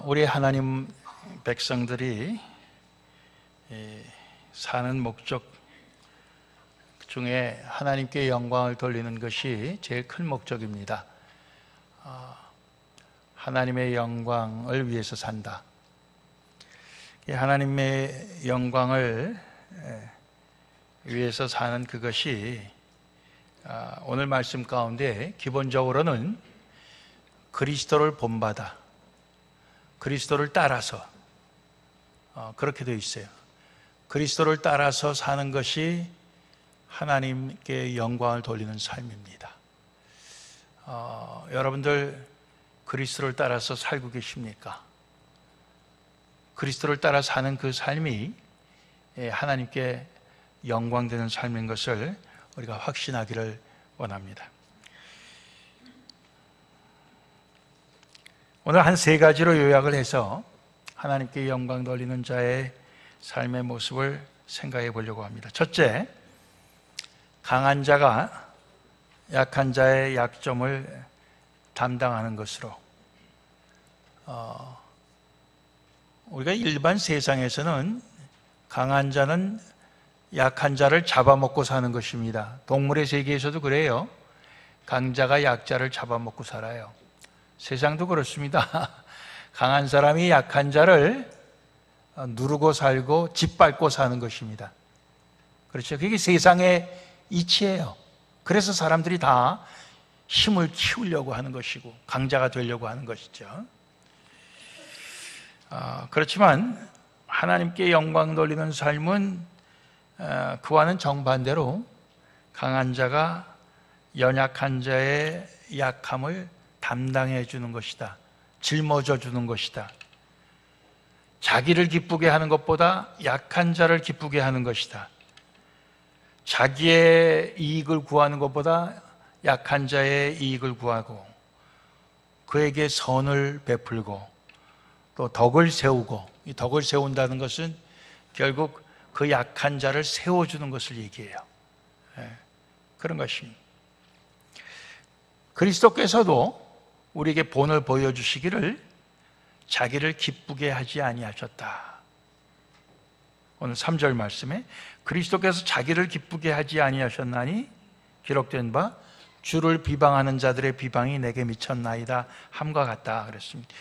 우리 하나님 백성들이 사는 목적 중에 하나님께 영광을 돌리는 것이 제일 큰 목적입니다. 하나님의 영광을 위해서 산다. 하나님의 영광을 위해서 사는 그것이 오늘 말씀 가운데 기본적으로는 그리스도를 본받아 그리스도를 따라서 그렇게 되어 있어요. 그리스도를 따라서 사는 것이 하나님께 영광을 돌리는 삶입니다. 여러분들 그리스도를 따라서 살고 계십니까? 그리스도를 따라 사는 그 삶이 하나님께 영광되는 삶인 것을 우리가 확신하기를 원합니다. 오늘 한 세 가지로 요약을 해서 하나님께 영광 돌리는 자의 삶의 모습을 생각해 보려고 합니다. 첫째, 강한 자가 약한 자의 약점을 담당하는 것으로. 우리가 일반 세상에서는 강한 자는 약한 자를 잡아먹고 사는 것입니다. 동물의 세계에서도 그래요. 강자가 약자를 잡아먹고 살아요. 세상도 그렇습니다. 강한 사람이 약한 자를 누르고 살고 짓밟고 사는 것입니다. 그렇죠? 그게 세상의 이치예요. 그래서 사람들이 다 힘을 키우려고 하는 것이고 강자가 되려고 하는 것이죠. 그렇지만 하나님께 영광 돌리는 삶은 그와는 정반대로 강한 자가 연약한 자의 약함을 담당해 주는 것이다. 짊어져 주는 것이다. 자기를 기쁘게 하는 것보다 약한 자를 기쁘게 하는 것이다. 자기의 이익을 구하는 것보다 약한 자의 이익을 구하고 그에게 선을 베풀고 또 덕을 세우고, 이 덕을 세운다는 것은 결국 그 약한 자를 세워주는 것을 얘기해요. 그런 것입니다. 그리스도께서도 우리에게 본을 보여주시기를 자기를 기쁘게 하지 아니하셨다. 오늘 3절 말씀에 그리스도께서 자기를 기쁘게 하지 아니하셨나니 기록된 바 주를 비방하는 자들의 비방이 내게 미쳤나이다 함과 같다 그랬습니다.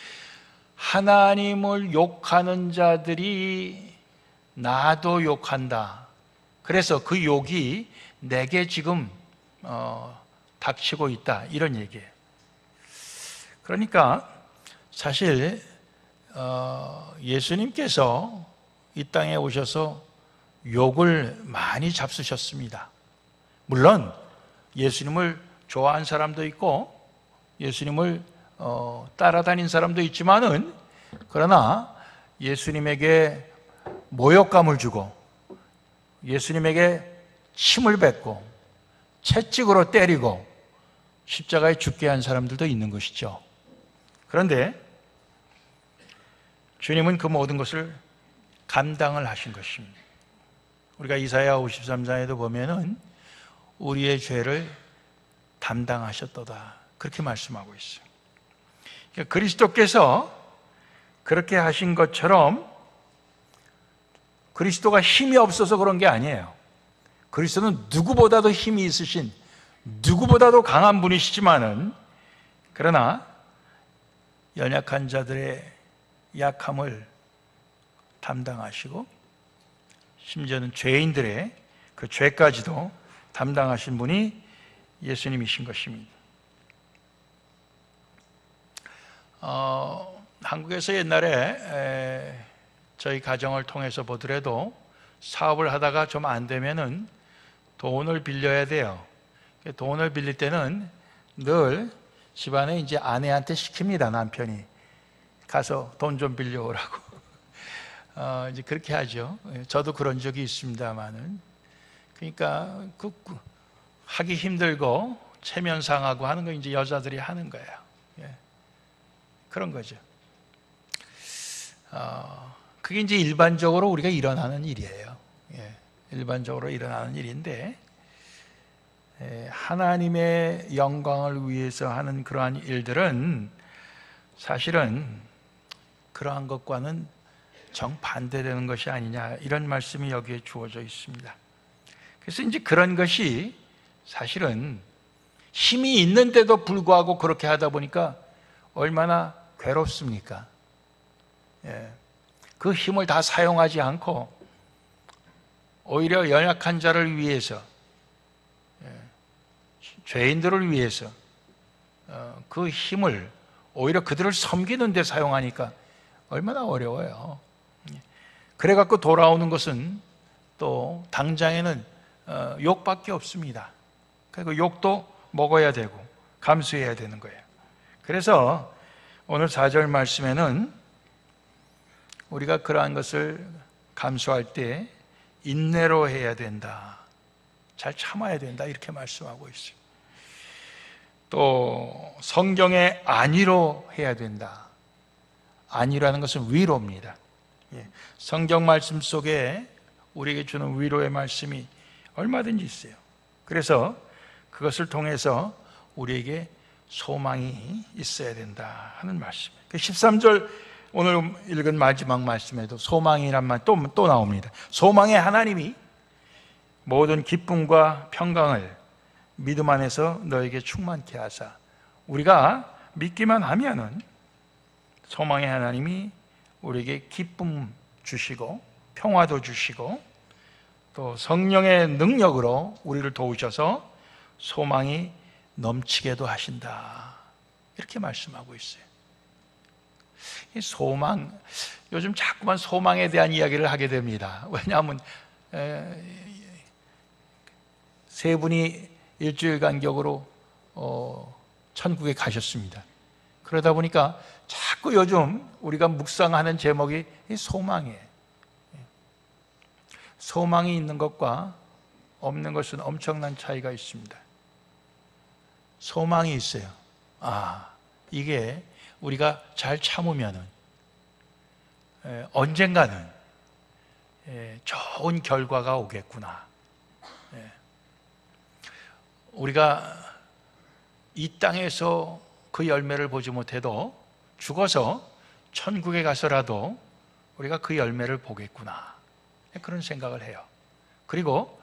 하나님을 욕하는 자들이 나도 욕한다. 그래서 그 욕이 내게 지금 닥치고 있다 이런 얘기예요. 그러니까 사실 예수님께서 이 땅에 오셔서 욕을 많이 잡수셨습니다. 물론 예수님을 좋아하는 사람도 있고 예수님을 따라다닌 사람도 있지만은 그러나 예수님에게 모욕감을 주고 예수님에게 침을 뱉고 채찍으로 때리고 십자가에 죽게 한 사람들도 있는 것이죠. 그런데 주님은 그 모든 것을 감당을 하신 것입니다. 우리가 이사야 53장에도 보면은 우리의 죄를 담당하셨도다 그렇게 말씀하고 있어요. 그러니까 그리스도께서 그렇게 하신 것처럼 그리스도가 힘이 없어서 그런 게 아니에요. 그리스도는 누구보다도 힘이 있으신 누구보다도 강한 분이시지만은 그러나 연약한 자들의 약함을 담당하시고 심지어는 죄인들의 그 죄까지도 담당하신 분이 예수님이신 것입니다. 한국에서 옛날에 저희 가정을 통해서 보더라도 사업을 하다가 좀 안 되면은 돈을 빌려야 돼요. 돈을 빌릴 때는 늘 집안에 이제 아내한테 시킵니다. 남편이 가서 돈 좀 빌려오라고. 이제 그렇게 하죠. 저도 그런 적이 있습니다만은. 그러니까 하기 힘들고 체면 상하고 하는 거 이제 여자들이 하는 거예요. 그런 거죠. 그게 이제 일반적으로 우리가 일어나는 일이에요. 일반적으로 일어나는 일인데 하나님의 영광을 위해서 하는 그러한 일들은 사실은 그러한 것과는 정반대되는 것이 아니냐, 이런 말씀이 여기에 주어져 있습니다. 그래서 이제 그런 것이 사실은 힘이 있는데도 불구하고 그렇게 하다 보니까 얼마나 괴롭습니까? 그 힘을 다 사용하지 않고 오히려 연약한 자를 위해서, 죄인들을 위해서 그 힘을 오히려 그들을 섬기는 데 사용하니까 얼마나 어려워요. 그래갖고 돌아오는 것은 또 당장에는 욕밖에 없습니다. 그리고 욕도 먹어야 되고 감수해야 되는 거예요. 그래서 오늘 4절 말씀에는 우리가 그러한 것을 감수할 때 인내로 해야 된다, 잘 참아야 된다, 이렇게 말씀하고 있어요. 또 성경에 안위로 해야 된다. 안위라는 것은 위로입니다. 성경 말씀 속에 우리에게 주는 위로의 말씀이 얼마든지 있어요. 그래서 그것을 통해서 우리에게 소망이 있어야 된다 하는 말씀이에요. 13절 오늘 읽은 마지막 말씀에도 소망이란 말 또 나옵니다. 소망의 하나님이 모든 기쁨과 평강을 믿음 안에서 너에게 충만케 하사. 우리가 믿기만 하면은 소망의 하나님이 우리에게 기쁨 주시고 평화도 주시고 또 성령의 능력으로 우리를 도우셔서 소망이 넘치게도 하신다, 이렇게 말씀하고 있어요. 이 소망, 요즘 자꾸만 소망에 대한 이야기를 하게 됩니다. 왜냐하면 세 분이 일주일 간격으로 천국에 가셨습니다. 그러다 보니까 자꾸 요즘 우리가 묵상하는 제목이 소망이에요. 소망이 있는 것과 없는 것은 엄청난 차이가 있습니다. 소망이 있어요. 이게 우리가 잘 참으면은 언젠가는 좋은 결과가 오겠구나. 우리가 이 땅에서 그 열매를 보지 못해도 죽어서 천국에 가서라도 우리가 그 열매를 보겠구나, 그런 생각을 해요. 그리고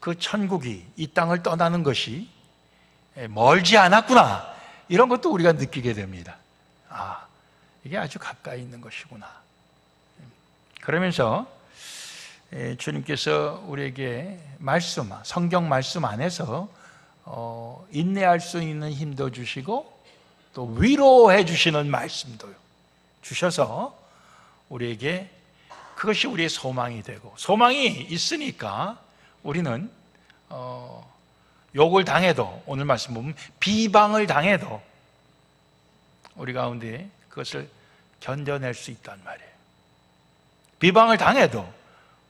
그 천국이 이 땅을 떠나는 것이 멀지 않았구나, 이런 것도 우리가 느끼게 됩니다. 이게 아주 가까이 있는 것이구나. 그러면서 주님께서 우리에게 성경 말씀 안에서 인내할 수 있는 힘도 주시고 또 위로해 주시는 말씀도 주셔서 우리에게 그것이 우리의 소망이 되고, 소망이 있으니까 우리는 욕을 당해도, 오늘 말씀 보면 비방을 당해도 우리 가운데 그것을 견뎌낼 수 있단 말이에요. 비방을 당해도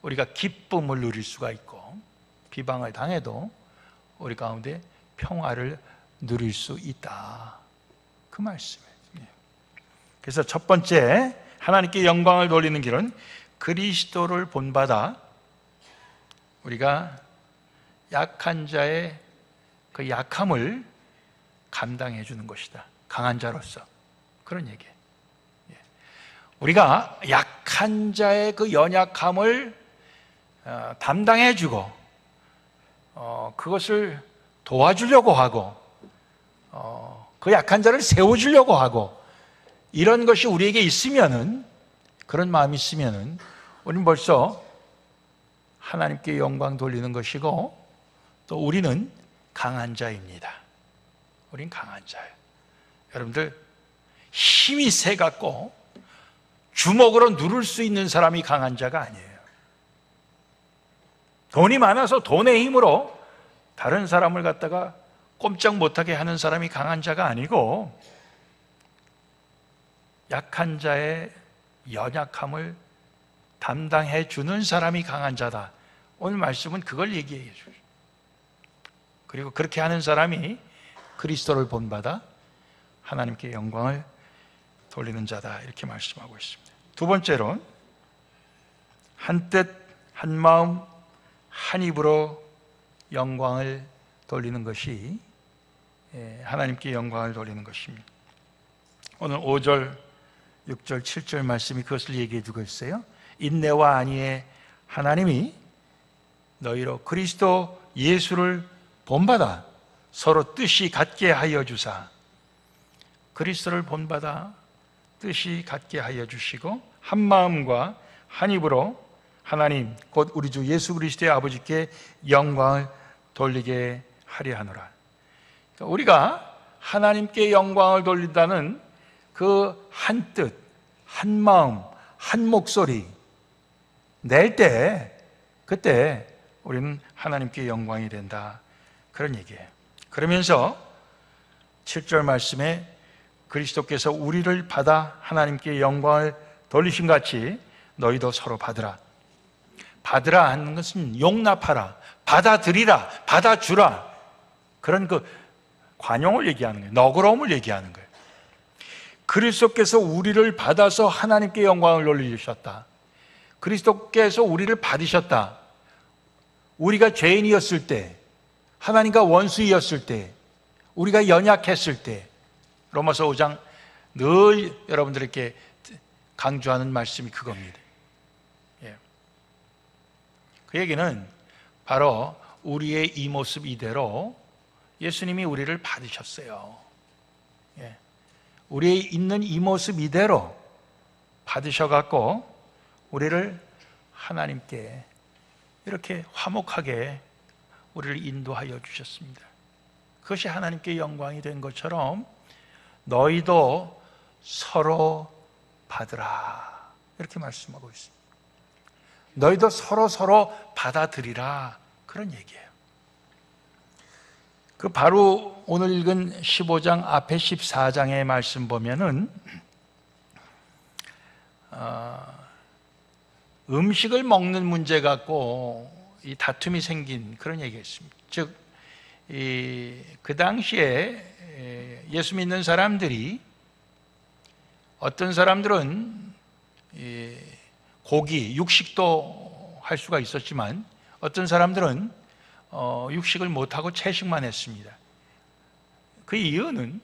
우리가 기쁨을 누릴 수가 있고, 비방을 당해도 우리 가운데 평화를 누릴 수 있다, 그 말씀이에요. 그래서 첫 번째, 하나님께 영광을 돌리는 길은 그리스도를 본받아 우리가 약한 자의 그 약함을 감당해 주는 것이다, 강한 자로서. 그런 얘기예요. 우리가 약한 자의 그 연약함을 담당해 주고 그것을 도와주려고 하고 그 약한 자를 세워주려고 하고, 이런 것이 우리에게 있으면은, 그런 마음이 있으면은 우리는 벌써 하나님께 영광 돌리는 것이고, 또 우리는 강한 자입니다. 우린 강한 자예요. 여러분들, 힘이 세갖고 주먹으로 누를 수 있는 사람이 강한 자가 아니에요. 돈이 많아서 돈의 힘으로 다른 사람을 갖다가 꼼짝 못하게 하는 사람이 강한 자가 아니고, 약한 자의 연약함을 담당해 주는 사람이 강한 자다. 오늘 말씀은 그걸 얘기해 줘요. 그리고 그렇게 하는 사람이 그리스도를 본받아 하나님께 영광을 돌리는 자다, 이렇게 말씀하고 있습니다. 두 번째로, 한뜻 한마음 한 입으로 영광을 돌리는 것이 하나님께 영광을 돌리는 것입니다. 오늘 5절 6절, 7절 말씀이 그것을 얘기해 주고 있어요. 인내와 안위의 하나님이 너희로 그리스도 예수를 본받아 서로 뜻이 같게 하여 주사, 그리스도를 본받아 뜻이 같게 하여 주시고 한 마음과 한 입으로 하나님 곧 우리 주 예수 그리스도의 아버지께 영광을 돌리게 하려 하노라. 그러니까 우리가 하나님께 영광을 돌린다는 그 한 뜻, 한 마음, 한 목소리 낼 때, 그때 우리는 하나님께 영광이 된다, 그런 얘기예요. 그러면서 7절 말씀에 그리스도께서 우리를 받아 하나님께 영광을 돌리신 같이 너희도 서로 받으라. 받으라 하는 것은 용납하라, 받아들이라, 받아주라, 그런 그 관용을 얘기하는 거예요. 너그러움을 얘기하는 거예요. 그리스도께서 우리를 받아서 하나님께 영광을 돌리셨다. 그리스도께서 우리를 받으셨다. 우리가 죄인이었을 때, 하나님과 원수이었을 때, 우리가 연약했을 때, 로마서 5장 늘 여러분들에게 강조하는 말씀이 그겁니다. 그 얘기는 바로 우리의 이 모습 이대로 예수님이 우리를 받으셨어요. 우리의 있는 이 모습 이대로 받으셔갖고 우리를 하나님께 이렇게 화목하게 우리를 인도하여 주셨습니다. 그것이 하나님께 영광이 된 것처럼 너희도 서로 받으라, 이렇게 말씀하고 있습니다. 너희도 서로 받아들이라, 그런 얘기예요. 그 바로 오늘 읽은 15장 앞에 14장의 말씀 보면은 음식을 먹는 문제 갖고 이 다툼이 생긴 그런 얘기였습니다. 즉, 그 당시에 예수 믿는 사람들이, 어떤 사람들은 고기, 육식도 할 수가 있었지만 어떤 사람들은 육식을 못하고 채식만 했습니다. 그 이유는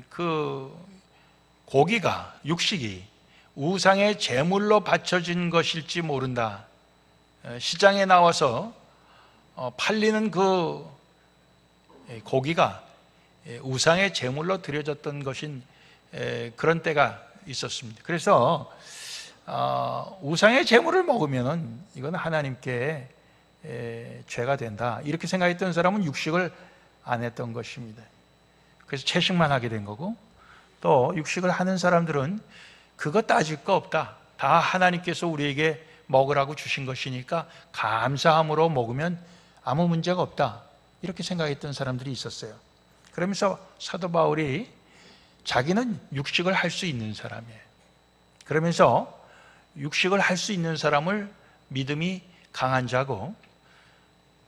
그 고기가, 육식이 우상의 제물로 바쳐진 것일지 모른다. 시장에 나와서 팔리는 그 고기가 우상의 제물로 드려졌던 것인 그런 때가 있었습니다. 그래서 우상의 제물을 먹으면 이건 하나님께 죄가 된다, 이렇게 생각했던 사람은 육식을 안 했던 것입니다. 그래서 채식만 하게 된 거고, 또 육식을 하는 사람들은 그거 따질 거 없다, 다 하나님께서 우리에게 먹으라고 주신 것이니까 감사함으로 먹으면 아무 문제가 없다, 이렇게 생각했던 사람들이 있었어요. 그러면서 사도 바울이 자기는 육식을 할 수 있는 사람이에요. 그러면서 육식을 할 수 있는 사람을 믿음이 강한 자고,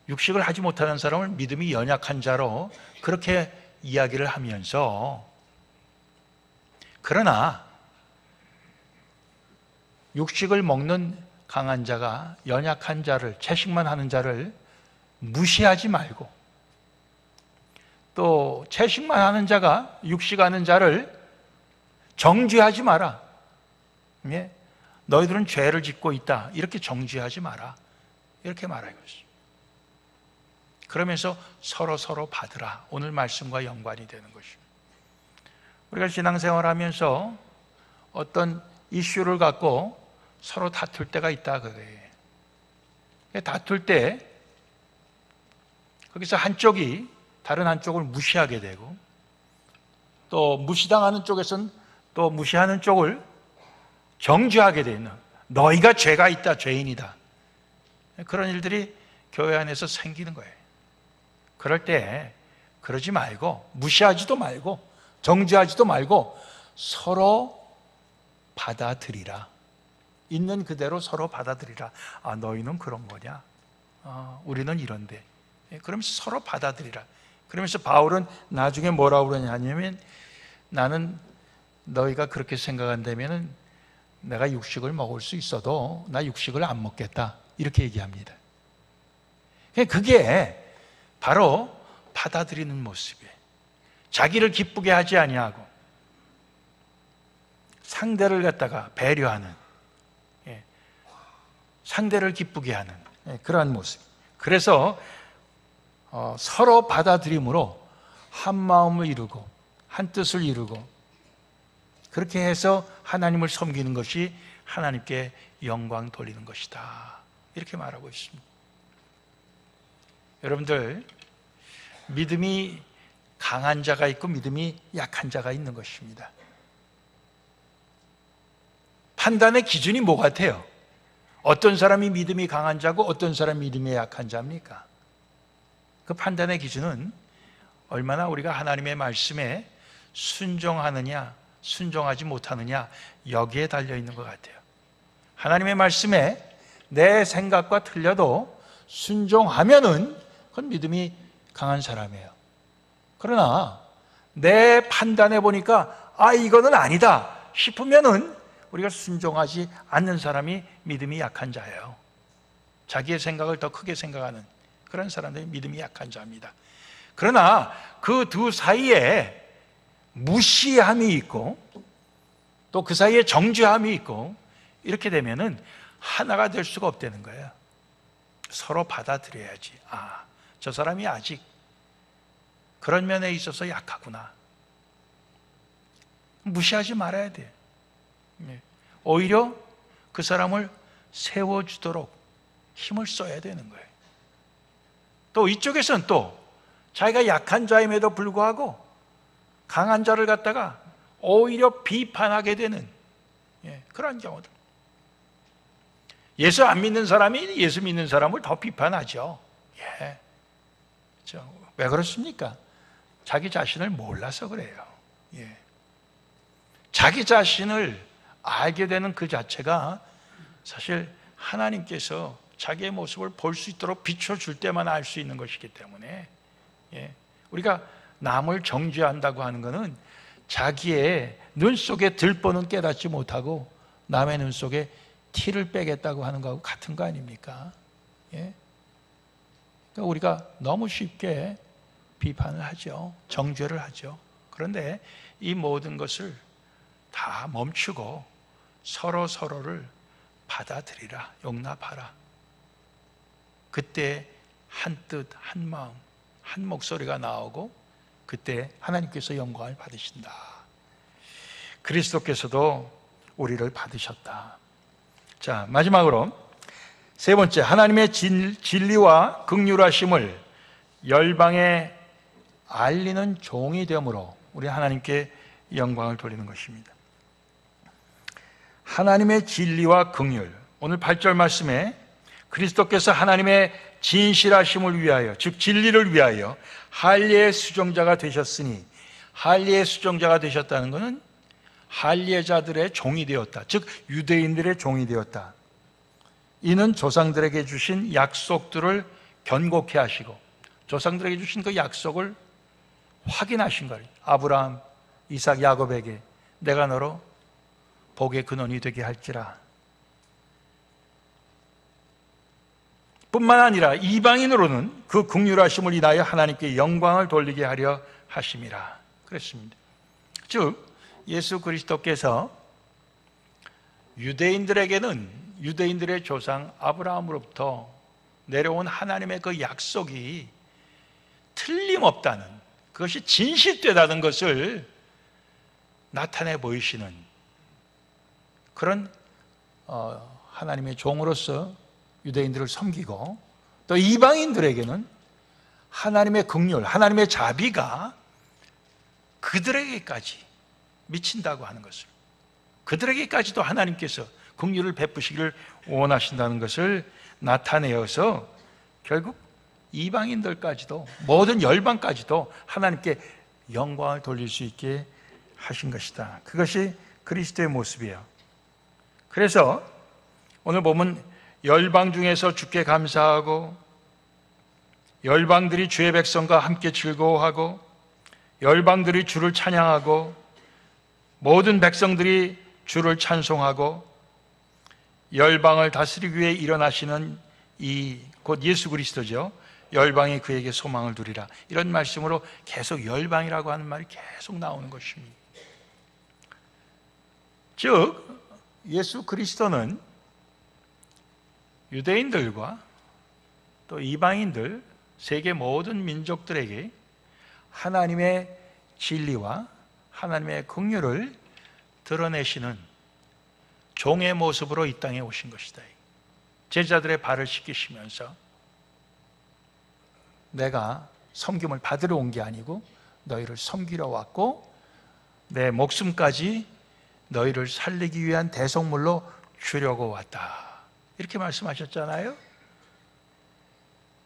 육식을 하지 못하는 사람을 믿음이 연약한 자로 그렇게 이야기를 하면서, 그러나 육식을 먹는 강한 자가 연약한 자를, 채식만 하는 자를 무시하지 말고, 또 채식만 하는 자가 육식하는 자를 정죄하지 마라. 너희들은 죄를 짓고 있다, 이렇게 정죄하지 마라, 이렇게 말하고 있어요. 그러면서 서로 받으라, 오늘 말씀과 연관이 되는 것입니다. 우리가 신앙생활하면서 어떤 이슈를 갖고 서로 다툴 때가 있다, 그거예요. 다툴 때 거기서 한쪽이 다른 한쪽을 무시하게 되고, 또 무시당하는 쪽에서는 또 무시하는 쪽을 정죄하게 되는, 너희가 죄가 있다, 죄인이다, 그런 일들이 교회 안에서 생기는 거예요. 그럴 때 그러지 말고, 무시하지도 말고, 정죄하지도 말고 서로 받아들이라. 있는 그대로 서로 받아들이라. 아, 너희는 그런 거냐? 우리는 이런데. 그러면서 서로 받아들이라. 그러면서 바울은 나중에 뭐라고 그러냐면, 나는 너희가 그렇게 생각한다면 내가 육식을 먹을 수 있어도 나 육식을 안 먹겠다, 이렇게 얘기합니다. 그게 바로 받아들이는 모습이에요. 자기를 기쁘게 하지 아니하고 상대를 갖다가 배려하는, 상대를 기쁘게 하는 그러한 모습. 그래서 서로 받아들임으로 한 마음을 이루고 한 뜻을 이루고 그렇게 해서 하나님을 섬기는 것이 하나님께 영광 돌리는 것이다, 이렇게 말하고 있습니다. 여러분들, 믿음이 강한 자가 있고 믿음이 약한 자가 있는 것입니다. 판단의 기준이 뭐 같아요? 어떤 사람이 믿음이 강한 자고 어떤 사람이 믿음이 약한 자입니까? 그 판단의 기준은 얼마나 우리가 하나님의 말씀에 순종하느냐 순종하지 못하느냐, 여기에 달려있는 것 같아요. 하나님의 말씀에 내 생각과 틀려도 순종하면은 그건 믿음이 강한 사람이에요. 그러나 내 판단해 보니까 이거는 아니다 싶으면은 우리가 순종하지 않는 사람이 믿음이 약한 자예요. 자기의 생각을 더 크게 생각하는 그런 사람들이 믿음이 약한 자입니다. 그러나 그 두 사이에 무시함이 있고 또 그 사이에 정죄함이 있고 이렇게 되면은 하나가 될 수가 없다는 거예요. 서로 받아들여야지. 저 사람이 아직 그런 면에 있어서 약하구나. 무시하지 말아야 돼. 오히려 그 사람을 세워주도록 힘을 써야 되는 거예요. 또 이쪽에서는 또 자기가 약한 자임에도 불구하고 강한 자를 갖다가 오히려 비판하게 되는 그런 경우들. 예수 안 믿는 사람이 예수 믿는 사람을 더 비판하죠. 왜 그렇습니까? 자기 자신을 몰라서 그래요. 자기 자신을 알게 되는 그 자체가 사실 하나님께서 자기의 모습을 볼 수 있도록 비춰줄 때만 알 수 있는 것이기 때문에 우리가 남을 정죄한다고 하는 것은 자기의 눈 속에 들보는 깨닫지 못하고 남의 눈 속에 티를 빼겠다고 하는 것하고 같은 거 아닙니까? 그러니까 우리가 너무 쉽게 비판을 하죠. 정죄를 하죠. 그런데 이 모든 것을 다 멈추고 서로를 받아들이라, 용납하라. 그때 한 뜻, 한 마음, 한 목소리가 나오고 그때 하나님께서 영광을 받으신다. 그리스도께서도 우리를 받으셨다. 자, 마지막으로 세 번째, 하나님의 진리와 긍휼하심을 열방에 알리는 종이 되므로 우리 하나님께 영광을 돌리는 것입니다. 하나님의 진리와 긍휼, 오늘 8절 말씀에 그리스도께서 하나님의 진실하심을 위하여, 즉 진리를 위하여 할례의 수종자가 되셨으니, 할례의 수종자가 되셨다는 것은 할례자들의 종이 되었다, 즉 유대인들의 종이 되었다. 이는 조상들에게 주신 약속들을 견고케 하시고 조상들에게 주신 그 약속을 확인하신 거예요. 아브라함, 이삭, 야곱에게 내가 너로 복의 근원이 되게 할지라. 뿐만 아니라 이방인으로는 그 긍휼하심을 인하여 하나님께 영광을 돌리게 하려 하심이라 그랬습니다. 즉 예수 그리스도께서 유대인들에게는 유대인들의 조상 아브라함으로부터 내려온 하나님의 그 약속이 틀림없다는, 그것이 진실되다는 것을 나타내 보이시는 그런 하나님의 종으로서 유대인들을 섬기고, 또 이방인들에게는 하나님의 긍휼, 하나님의 자비가 그들에게까지 미친다고 하는 것을, 그들에게까지도 하나님께서 긍휼을 베푸시기를 원하신다는 것을 나타내어서 결국 이방인들까지도, 모든 열방까지도 하나님께 영광을 돌릴 수 있게 하신 것이다. 그것이 그리스도의 모습이에요. 그래서 오늘 보면 열방 중에서 주께 감사하고, 열방들이 주의 백성과 함께 즐거워하고, 열방들이 주를 찬양하고, 모든 백성들이 주를 찬송하고, 열방을 다스리기 위해 일어나시는 이 곧 예수 그리스도죠. 열방이 그에게 소망을 두리라. 이런 말씀으로 계속 열방이라고 하는 말이 계속 나오는 것입니다. 즉 예수 그리스도는 유대인들과 또 이방인들, 세계 모든 민족들에게 하나님의 진리와 하나님의 긍휼을 드러내시는 종의 모습으로 이 땅에 오신 것이다. 제자들의 발을 씻기시면서 내가 섬김을 받으러 온 게 아니고 너희를 섬기러 왔고 내 목숨까지 너희를 살리기 위한 대속물로 주려고 왔다. 이렇게 말씀하셨잖아요.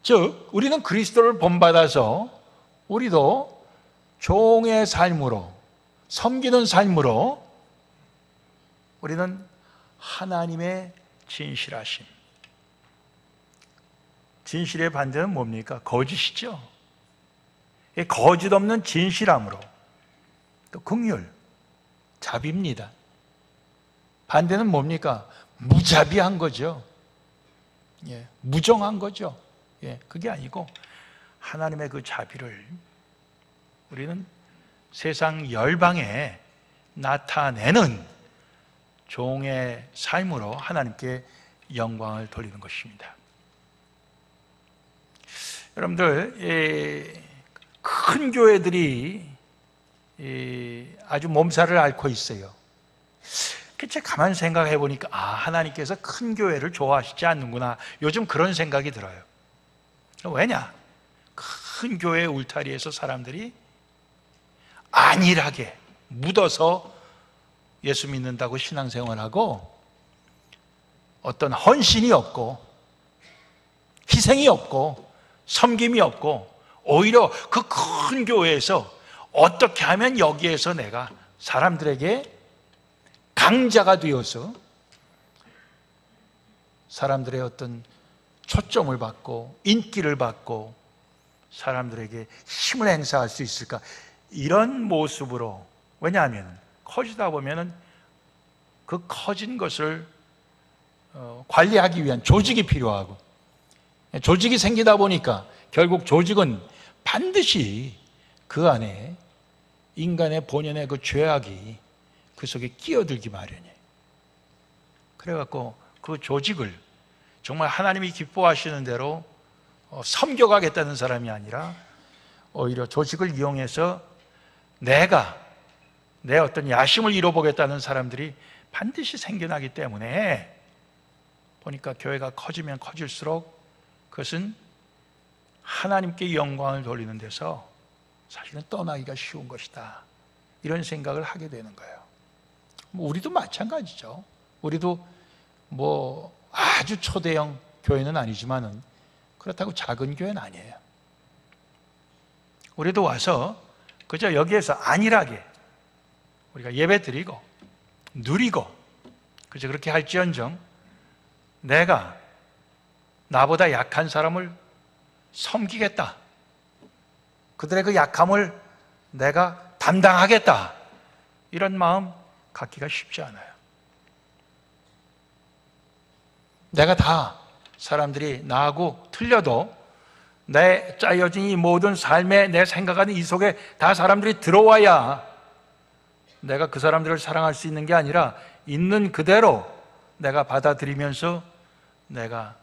즉 우리는 그리스도를 본받아서 우리도 종의 삶으로, 섬기는 삶으로 우리는 하나님의 진실하심, 진실의 반대는 뭡니까? 거짓이죠. 거짓 없는 진실함으로, 또 긍휼, 자비입니다. 반대는 뭡니까? 무자비한 거죠. 무정한 거죠. 그게 아니고 하나님의 그 자비를 우리는 세상 열방에 나타내는 종의 삶으로 하나님께 영광을 돌리는 것입니다. 여러분들, 큰 교회들이 아주 몸살을 앓고 있어요. 제가 가만히 생각해 보니까 하나님께서 큰 교회를 좋아하시지 않는구나. 요즘 그런 생각이 들어요. 왜냐? 큰 교회 울타리에서 사람들이 안일하게 묻어서 예수 믿는다고 신앙생활하고 어떤 헌신이 없고 희생이 없고 섬김이 없고 오히려 그 큰 교회에서 어떻게 하면 여기에서 내가 사람들에게 강자가 되어서 사람들의 어떤 초점을 받고 인기를 받고 사람들에게 힘을 행사할 수 있을까? 이런 모습으로, 왜냐하면 커지다 보면은 그 커진 것을 관리하기 위한 조직이 필요하고, 조직이 생기다 보니까 결국 조직은 반드시 그 안에 인간의 본연의 그 죄악이 그 속에 끼어들기 마련이에요. 그래갖고 그 조직을 정말 하나님이 기뻐하시는 대로 섬겨가겠다는 사람이 아니라 오히려 조직을 이용해서 내가 내 어떤 야심을 이뤄보겠다는 사람들이 반드시 생겨나기 때문에 보니까 교회가 커지면 커질수록 그것은 하나님께 영광을 돌리는 데서 사실은 떠나기가 쉬운 것이다. 이런 생각을 하게 되는 거예요. 우리도 마찬가지죠. 우리도 아주 초대형 교회는 아니지만은 그렇다고 작은 교회는 아니에요. 우리도 와서 그저 여기에서 안일하게 우리가 예배 드리고 누리고 그저 그렇게 할지언정 내가 나보다 약한 사람을 섬기겠다. 그들의 그 약함을 내가 담당하겠다. 이런 마음 갖기가 쉽지 않아요. 내가 다 사람들이 나하고 틀려도 내 짜여진 이 모든 삶에 내 생각하는 이 속에 다 사람들이 들어와야 내가 그 사람들을 사랑할 수 있는 게 아니라 있는 그대로 내가 받아들이면서 내가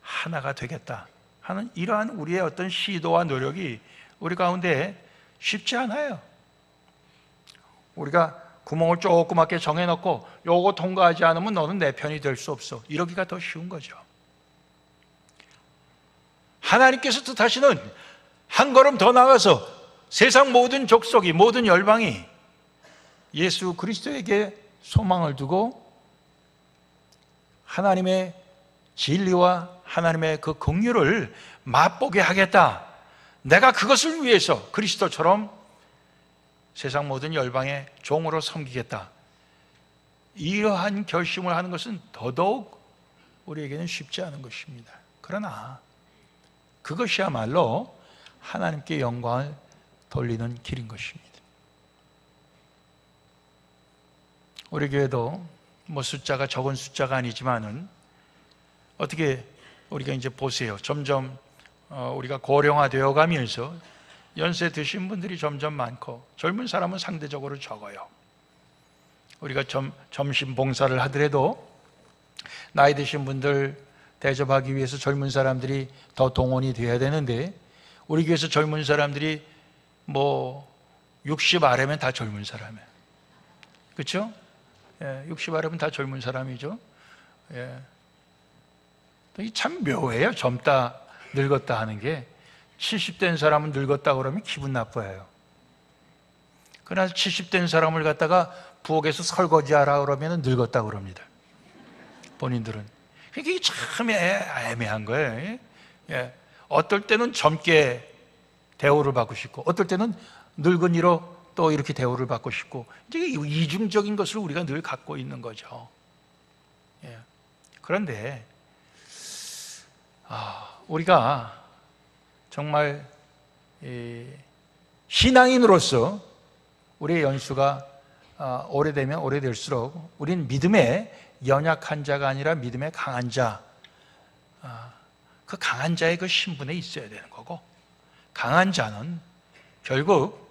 하나가 되겠다 하는 이러한 우리의 어떤 시도와 노력이 우리 가운데 쉽지 않아요. 우리가 구멍을 조그맣게 정해놓고 요거 통과하지 않으면 너는 내 편이 될 수 없어. 이러기가 더 쉬운 거죠. 하나님께서 뜻하시는 한 걸음 더 나가서 세상 모든 족속이 모든 열방이 예수 그리스도에게 소망을 두고 하나님의 진리와 하나님의 그 긍휼을 맛보게 하겠다. 내가 그것을 위해서 그리스도처럼 세상 모든 열방의 종으로 섬기겠다. 이러한 결심을 하는 것은 더더욱 우리에게는 쉽지 않은 것입니다. 그러나 그것이야말로 하나님께 영광을 돌리는 길인 것입니다. 우리 교회도 숫자가 적은 숫자가 아니지만은 어떻게 우리가 이제 보세요. 점점 우리가 고령화되어 가면서 연세 드신 분들이 점점 많고 젊은 사람은 상대적으로 적어요. 우리가 점심 봉사를 하더라도 나이 드신 분들 대접하기 위해서 젊은 사람들이 더 동원이 돼야 되는데, 우리 교회에서 젊은 사람들이 60 아래면 다 젊은 사람이에요. 그렇죠? 60 아래면 다 젊은 사람이죠. 참 묘해요. 젊다 늙었다 하는 게. 70된 사람은 늙었다 그러면 기분 나빠요. 그러나 70된 사람을 갖다가 부엌에서 설거지하라 그러면 늙었다 그럽니다, 본인들은. 이게 참 애매한 거예요. 어떨 때는 젊게 대우를 받고 싶고, 어떨 때는 늙은이로 또 이렇게 대우를 받고 싶고, 이제 이중적인 것을 우리가 늘 갖고 있는 거죠. 그런데 우리가 정말 신앙인으로서 우리의 연수가 오래되면 오래될수록 우리는 믿음의 연약한 자가 아니라 믿음의 강한 자, 그 강한 자의 그 신분에 있어야 되는 거고, 강한 자는 결국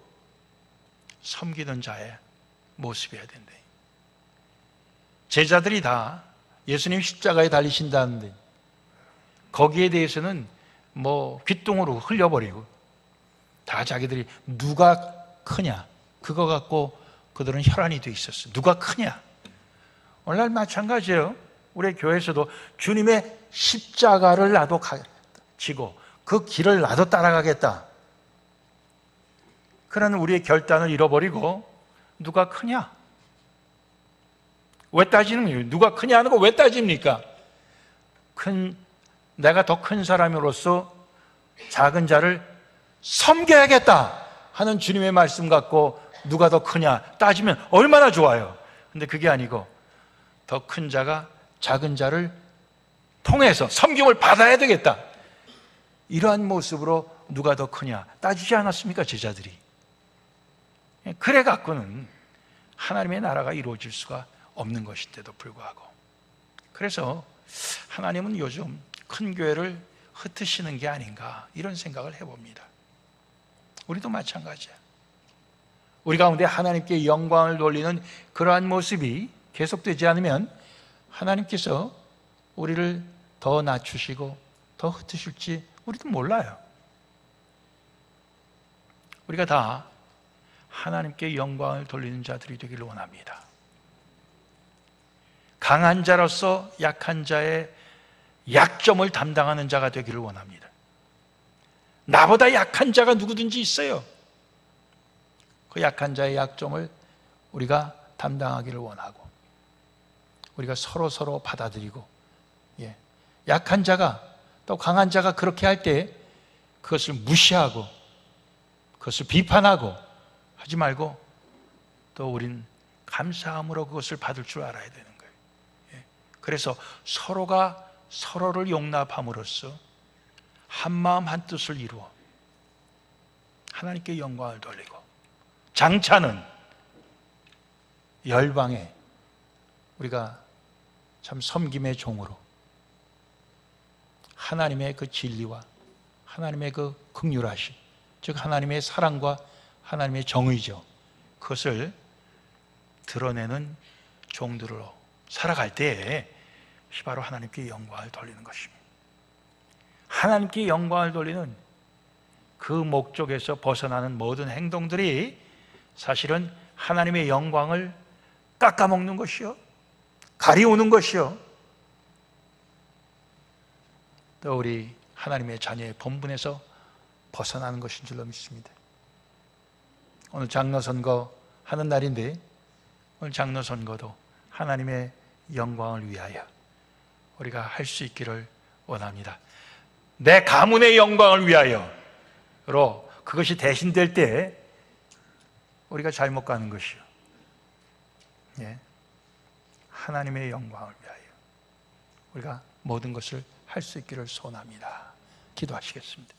섬기는 자의 모습이어야 된다. 제자들이 다 예수님 십자가에 달리신다는데 거기에 대해서는 귓등으로 흘려버리고 다 자기들이 누가 크냐, 그거 갖고 그들은 혈안이 돼 있었어요. 누가 크냐. 오늘날 마찬가지예요. 우리 교회에서도 주님의 십자가를 나도 지고 그 길을 나도 따라가겠다, 그런 우리의 결단을 잃어버리고 누가 크냐, 왜 따지는 거예요? 누가 크냐 하는 거 왜 따집니까? 내가 더 큰 사람으로서 작은 자를 섬겨야겠다 하는 주님의 말씀 갖고 누가 더 크냐 따지면 얼마나 좋아요. 근데 그게 아니고 더 큰 자가 작은 자를 통해서 섬김을 받아야 되겠다, 이러한 모습으로 누가 더 크냐 따지지 않았습니까, 제자들이? 그래 갖고는 하나님의 나라가 이루어질 수가 없는 것인데도 불구하고, 그래서 하나님은 요즘 큰 교회를 흩으시는 게 아닌가, 이런 생각을 해봅니다. 우리도 마찬가지야. 우리 가운데 하나님께 영광을 돌리는 그러한 모습이 계속되지 않으면 하나님께서 우리를 더 낮추시고 더 흩으실지 우리도 몰라요. 우리가 다 하나님께 영광을 돌리는 자들이 되기를 원합니다. 강한 자로서 약한 자의 약점을 담당하는 자가 되기를 원합니다. 나보다 약한 자가 누구든지 있어요. 그 약한 자의 약점을 우리가 담당하기를 원하고, 우리가 서로 받아들이고, 약한 자가 또 강한 자가 그렇게 할 때 그것을 무시하고 그것을 비판하고 하지 말고, 또 우린 감사함으로 그것을 받을 줄 알아야 되는 거예요. 그래서 서로가 서로를 용납함으로써 한마음 한뜻을 이루어 하나님께 영광을 돌리고, 장차는 열방에 우리가 참 섬김의 종으로 하나님의 그 진리와 하나님의 그 긍휼하심, 즉 하나님의 사랑과 하나님의 정의죠, 그것을 드러내는 종들로 살아갈 때에 바로 하나님께 영광을 돌리는 것입니다. 하나님께 영광을 돌리는 그 목적에서 벗어나는 모든 행동들이 사실은 하나님의 영광을 깎아먹는 것이요, 가리우는 것이요, 또 우리 하나님의 자녀의 본분에서 벗어나는 것인 줄로 믿습니다. 오늘 장로선거 하는 날인데, 오늘 장로선거도 하나님의 영광을 위하여 우리가 할 수 있기를 원합니다. 내 가문의 영광을 위하여로 그것이 대신될 때 우리가 잘못 가는 것이요, 하나님의 영광을 위하여 우리가 모든 것을 할 수 있기를 소원합니다. 기도하시겠습니다.